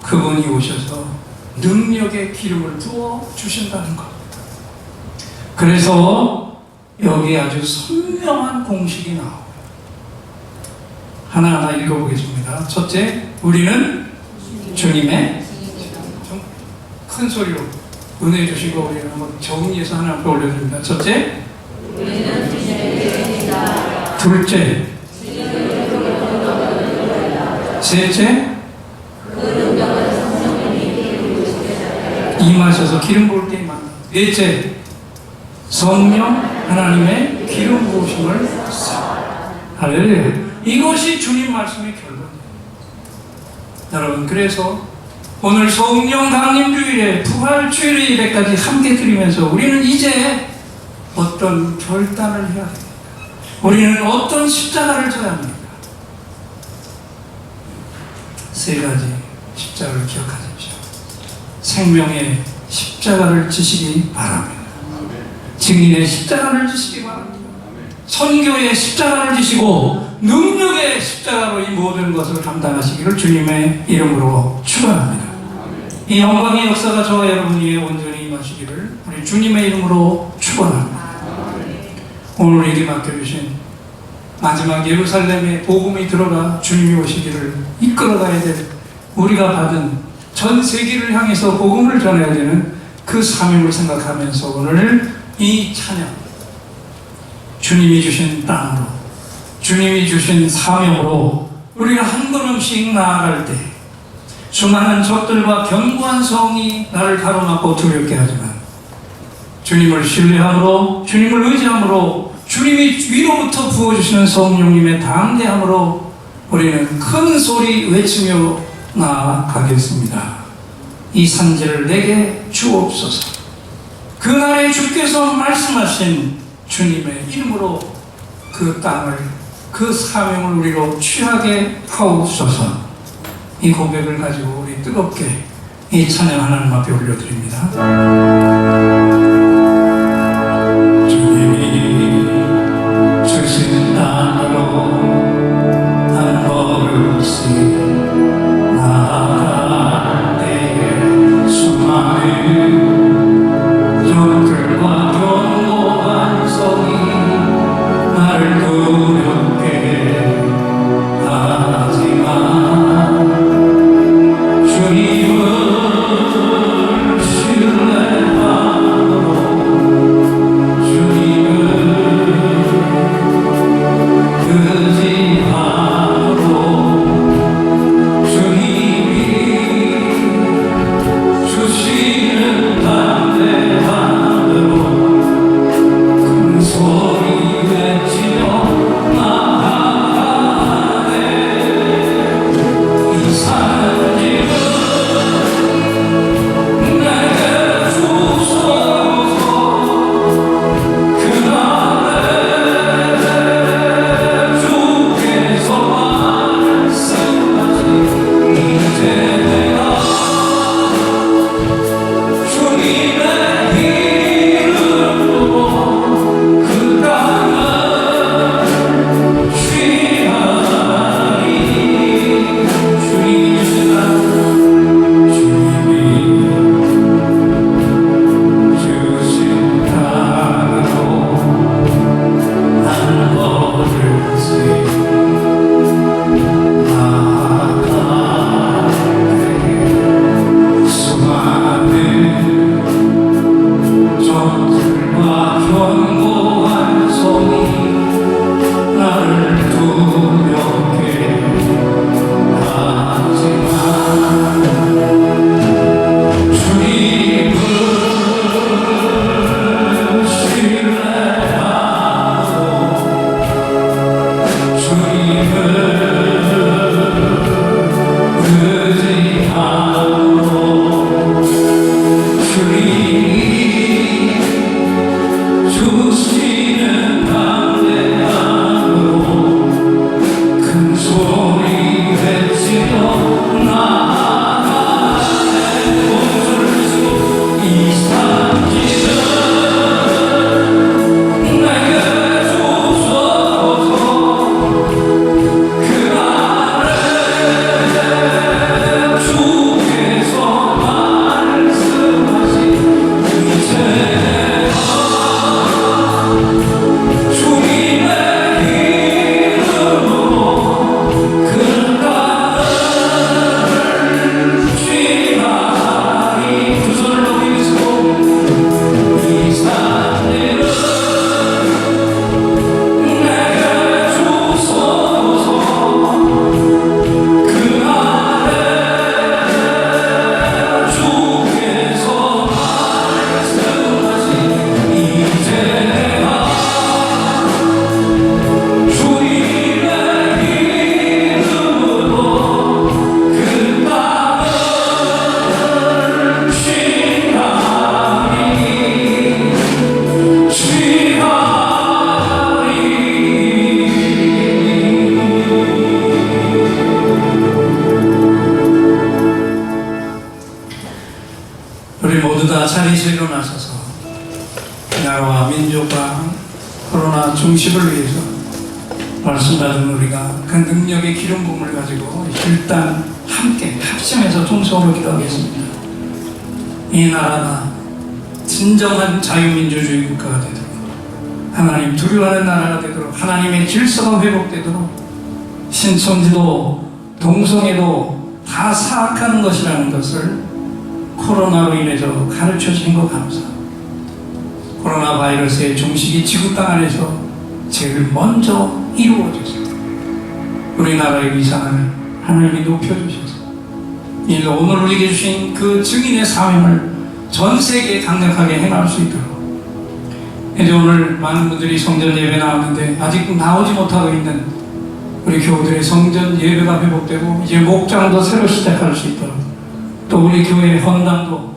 그분이 오셔서 능력의 기름을 부어 주신다는 겁니다. 그래서 여기 아주 선명한 공식이 나와요. 하나하나 읽어보겠습니다. 첫째, 우리는 주님의, 좀 큰 소리로 은혜 주시고 우리는 한번 정리해서 하나 앞에 올려드립니다. 첫째, 둘째, 셋째, 임하셔서 기름 부을 때 임한다. 넷째, 성령 하나님의 기름 부으심을 할렐루야. 이것이 주님 말씀의 결론이에요. 여러분, 그래서 오늘 성령 강림 주일에 부활 주일 예배까지 함께 드리면서 우리는 이제 어떤 결단을 해야 됩니다. 우리는 어떤 십자가를 져야 합니까? 세 가지 십자가를 기억하십시오. 생명의 십자가를 지시기 바랍니다. 증인의 십자가를 지시기 바랍니다. 선교의 십자가를 지시고 능력의 십자가로 이 모든 것을 감당하시기를 주님의 이름으로 축원합니다. 이 영광의 역사가 저와 여러분 위에 온전히 임하시기를 우리 주님의 이름으로 축원합니다. 오늘 우리에게 맡겨주신 마지막 예루살렘에 복음이 들어가 주님이 오시기를 이끌어가야 될 우리가 받은 전 세계를 향해서 복음을 전해야 되는 그 사명을 생각하면서 오늘 이 찬양, 주님이 주신 땅으로, 주님이 주신 사명으로 우리가 한 걸음씩 나아갈 때 수많은 적들과 견고한 성이 나를 가로막고 두렵게 하지만 주님을 신뢰함으로, 주님을 의지함으로, 주님이 위로부터 부어주시는 성령님의 담대함으로 우리는 큰 소리 외치며 나아가겠습니다. 이 산지를 내게 주옵소서. 그날에 주께서 말씀하신 주님의 이름으로 그 땅을, 그 사명을 우리로 취하게 하옵소서. 이 고백을 가지고 우리 뜨겁게 이 찬양 하나님 앞에 올려드립니다. 주님이 주신 땅으로 한 걸음씩 나아갈 때에 수많은 적들과 견고한 성이 나를 두렵게 하지만 주님을 신뢰함으로 자리에서 일어나셔서 나라와 민족과 코로나 중심을 위해서 말씀 받은 우리가 그 능력의 기름 부음을 가지고 일단 함께 합심해서 통성으로 기도하겠습니다. 이 나라가 진정한 자유민주주의 국가가 되도록, 하나님 두려워하는 나라가 되도록, 하나님의 질서가 회복되도록, 신천지도 동성애도 다 사악한 것이라는 것을 코로나로 인해서 가르쳐 주신 것 감사합니다. 코로나 바이러스의 종식이 지구 땅 안에서 제일 먼저 이루어져서 우리나라의 위상을 하나님이 높여주셔서 오늘 우리에게 주신 그 증인의 사명을 전 세계에 강력하게 행할 수 있도록, 이제 오늘 많은 분들이 성전 예배 나왔는데 아직 나오지 못하고 있는 우리 교우들의 성전 예배가 회복되고 이제 목장도 새로 시작할 수 있도록, 또 우리 교회 헌당도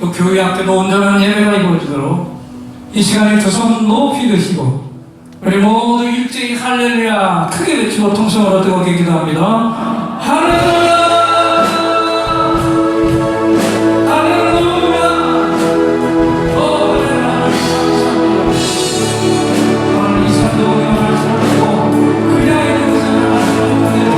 또 교회 앞에도 온전한 예배가 이루어지도록 이 시간에 두 손 높이 드시고 우리 모두 일제히 할렐루야 크게 외치고 통성으로 뜨겁게 기도합니다. 할렐루야, 할렐루야. 오늘 이 산도의 말씀을 듣고 그냥 있는 것을 하나님의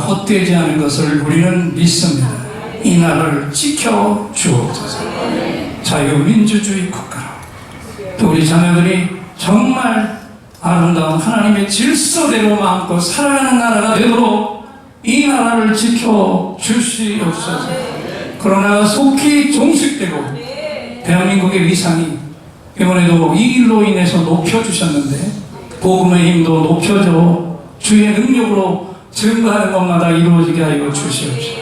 헛되지 않은 것을 우리는 믿습니다. 이 나라를 지켜 주옵소서. 자유민주주의 국가로 또 우리 자녀들이 정말 아름다운 하나님의 질서대로 마음껏 살아가는 나라가 되도록 이 나라를 지켜 주시옵소서. 코로나가 속히 종식되고 대한민국의 위상이 이번에도 이 일로 인해서 높여주셨는데 복음의 힘도 높여져 주의 능력으로 증거하는 것마다 이루어지게 하여 주시옵소서.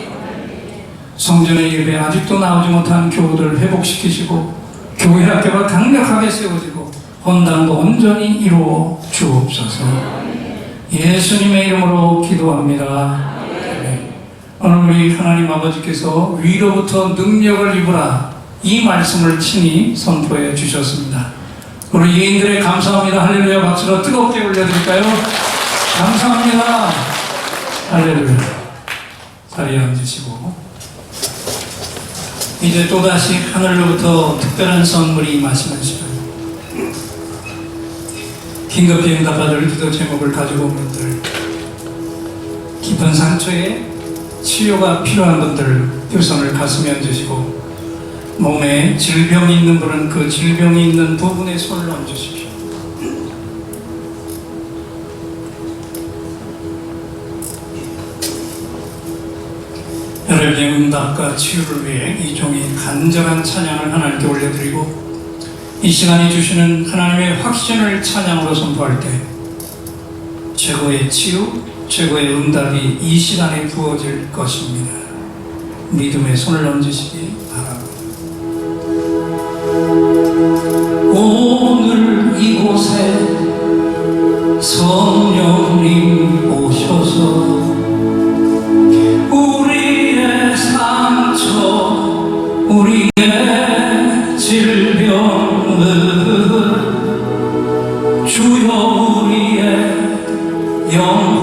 성전의 예배 아직도 나오지 못한 교우들을 회복시키시고 교회 학교가 강력하게 세워지고 헌당도 온전히 이루어 주옵소서. 예수님의 이름으로 기도합니다. 오늘 우리 하나님 아버지께서 위로부터 능력을 입으라 이 말씀을 친히 선포해 주셨습니다. 우리 예인들의 감사합니다. 할렐루야 박수로 뜨겁게 올려드릴까요? 감사합니다. 할렐루야. 자리에 앉으시고 이제 또다시 하늘로부터 특별한 선물이 임하시는 시간, 긴급히 응답받을 기도 제목을 가지고 온 분들, 깊은 상처에 치료가 필요한 분들 두 손을 가슴에 얹으시고 몸에 질병이 있는 분은 그 질병이 있는 부분에 손을 얹으십시오. 여러분의 응답과 치유를 위해 이 종이 간절한 찬양을 하나님께 올려드리고 이 시간이 주시는 하나님의 확신을 찬양으로 선포할 때 최고의 치유, 최고의 응답이 이 시간에 부어질 것입니다. 믿음의 손을 얹으시기 바랍니다. 오늘 이곳에 성령님 오셔서 우리의 상처, 우리의 질병을 주여 우리의 영혼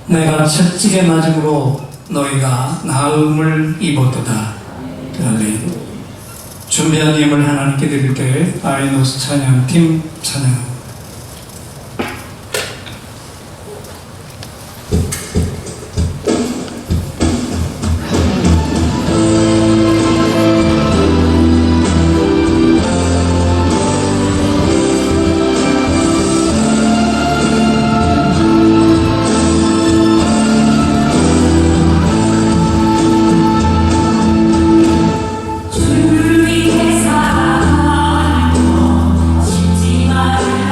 내가 채찍에 맞음으로 너희가 나음을 입었도다. 할렐루야. 준비한 예물 하나님께 드릴 때 아이노스 찬양팀 찬양. 주를 위해 살아가는 것 쉽지 말을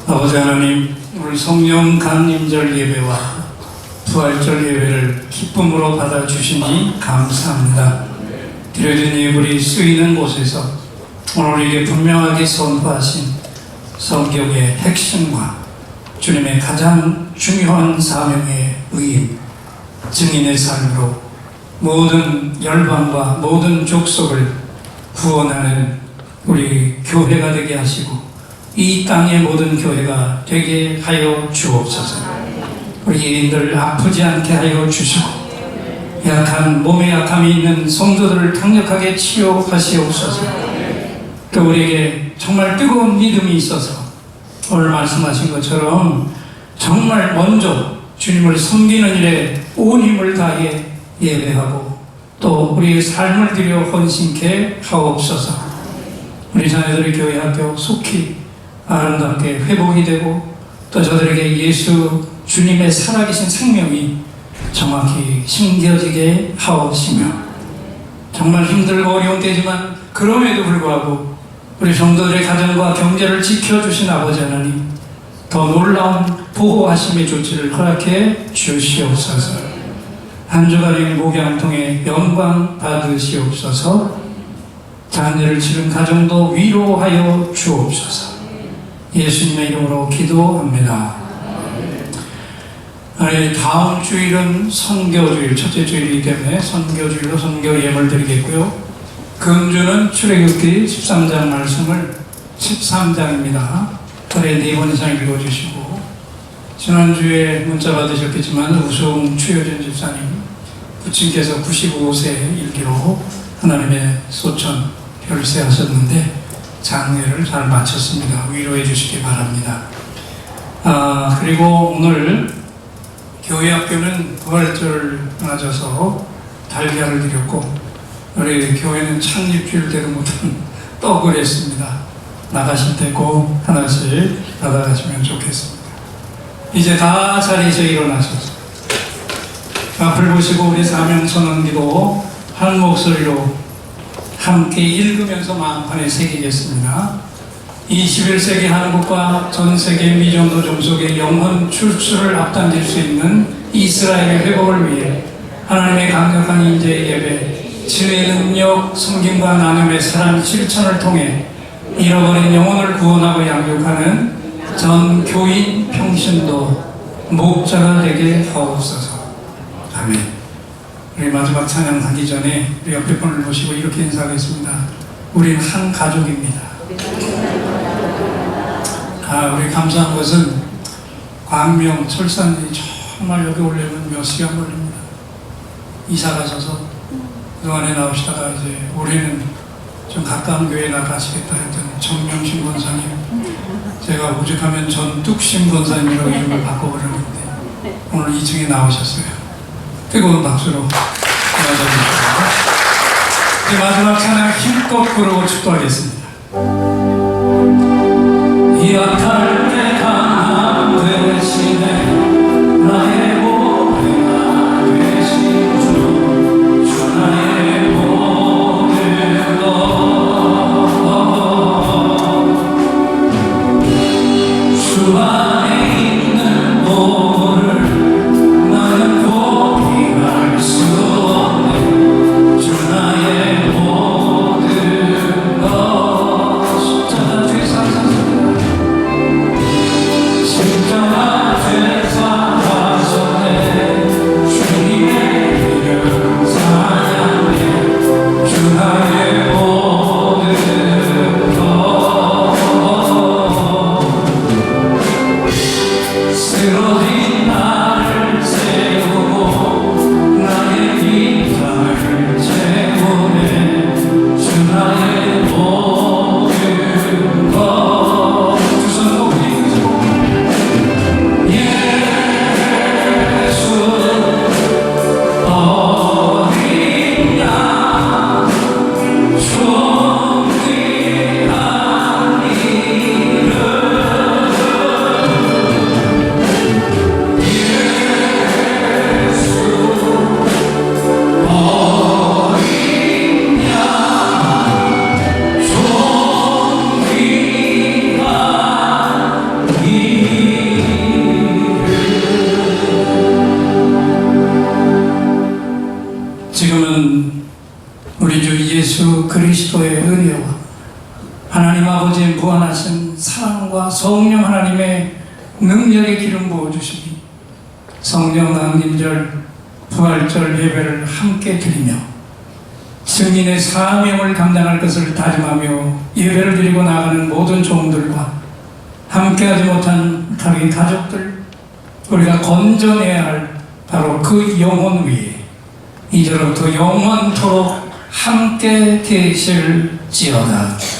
아버지 하나님, 오늘 성령 강림절 예배와 부활절 예배를 기쁨으로 받아주시니 감사합니다. 드려진 예물이 쓰이는 곳에서 오늘 우리에게 분명하게 선포하신 성경의 핵심과 주님의 가장 중요한 사명의 의임, 증인의 삶으로 모든 열방과 모든 족속을 구원하는 우리 교회가 되게 하시고 이 땅의 모든 교회가 되게 하여 주옵소서. 우리 예인들 아프지 않게 하여 주시고 약한 몸에 약함이 있는 성도들을 강력하게 치유하시옵소서. 또 우리에게 정말 뜨거운 믿음이 있어서 오늘 말씀하신 것처럼 정말 먼저 주님을 섬기는 일에 온 힘을 다해 예배하고 또 우리의 삶을 들여 헌신케 하옵소서. 우리 자녀들의 교회 학교 속히 아름답게 회복이 되고 또 저들에게 예수 주님의 살아계신 생명이 정확히 심겨지게 하옵시며 정말 힘들고 어려운 때지만 그럼에도 불구하고 우리 성도들의 가정과 경제를 지켜주신 아버지 하나님 더 놀라운 보호하심의 조치를 허락해 주시옵소서. 한 주간의 목양을 통해 영광 받으시옵소서. 자녀를 치른 가정도 위로하여 주옵소서. 예수님의 이름으로 기도합니다. 다음 주일은 선교주일, 첫째 주일이기 때문에 선교주일로 선교 예물 드리겠고요. 금주는 출애굽기 13장 말씀을 13장입니다. 하루에 4번 이상 읽어주시고 지난주에 문자 받으셨겠지만 우승 최효진 집사님 부친께서 95세 일기로 하나님의 소천 별세하셨는데 장례를 잘 마쳤습니다. 위로해 주시기 바랍니다. 그리고 오늘 교회 학교는 부활절을 맞아서 달걀을 드렸고 우리 교회는 창립주일 때도 못한 떡을 했습니다. 나가실 때 꼭 하나씩 받아가시면 좋겠습니다. 이제 다 자리에서 일어나셔서 앞을 보시고 우리 사명선언기도 한 목소리로 함께 읽으면서 마음판에 새기겠습니다. 21세기 한국과 전 세계 미전도종 속의 영혼 출수를 앞당길 수 있는 이스라엘의 회복을 위해 하나님의 강력한 인재의 예배, 지혜의 능력, 섬김과 나눔의 사랑 실천을 통해 잃어버린 영혼을 구원하고 양육하는 전 교인 평신도 목자가 되게 하옵소서. 아멘. 우리 마지막 찬양 가기 전에 우리 옆에 분을 보시고 이렇게 인사하겠습니다. 우리는 한 가족입니다. 우리 감사한 것은 광명, 철산이 정말 여기 오려면 몇 시간 걸립니다. 이사 가셔서 그동안에 나오시다가 이제 올해는 좀 가까운 교회에 나가시겠다 했더니 정명신 권사님, 제가 오죽하면 전뚝신 권사님이라고 이름을 바꿔버렸는데 오늘 2층에 나오셨어요. 뜨거운 박수로 맞아주시고 이제 마지막 찬양 힘껏 부르고 축도하겠습니다. 약할 때 강함 대신에 나의 보배가 되신 주 나의 모든 것 주 안에 있는 보를 나는 포기할 수 없네. 주 나의 모든 것 십자가 뒤에서 십자가 뒤에서 하셨네. 주님의 이름 찬양해. 주 나의 모든 것 무한하신 사랑과 성령 하나님의 능력의 기름 부어주시니 성령 강림절 부활절 예배를 함께 드리며 증인의 사명을 감당할 것을 다짐하며 예배를 드리고 나가는 모든 종들과 함께하지 못한 다른 가족들, 우리가 건져내야 할 바로 그 영혼 위에 이제로부터 영원토록 함께 계실지어다.